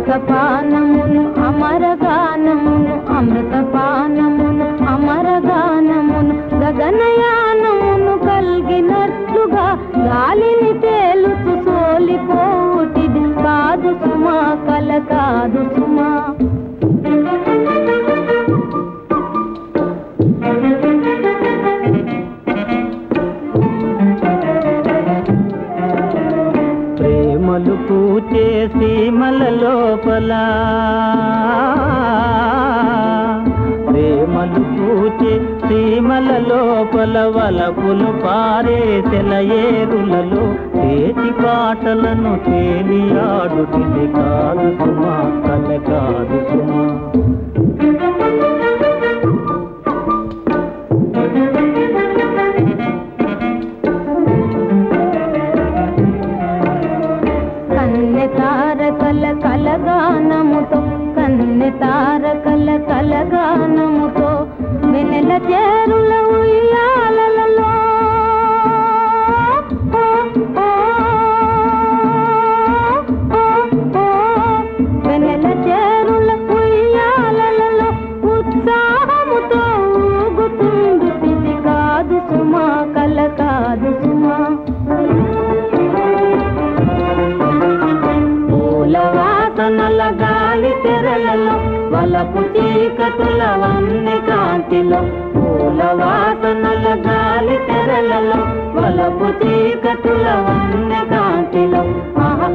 అమృతపానమును అమరగానమును అమృతపానమును అమరగానమును గగనయానమును కలిగినట్లుగా గాలిని తేలుతూ సోలిపోటిది కాదు సుమా కల కాదు సుమా ప్రేమలు పూచే సీమల లోపల ప్రేమలు పూచే సీమల లోపల వలపులు పారే సెలయేరులలో చేతి పాటలను తేలియాడుటిది కాదు సుమా కల కాదు సుమా తారకల కలగానముతో కన్నె తారకల కలగానముతో వెనెల చేరుల ఉయ్యాలలో వెనెల చేరుల ఉయ్యాలలో ఉత్సాహముతో ఊగుతుంది కాదు సుమా కల కాదు సుమా వాసనల గాలి తెరలలో వలపు చీకటుల వన్నె కాంతిలో పూల వాసనల గాలి తెరలలో వలపు చీకటుల వన్నె కాంతిలో ఆహా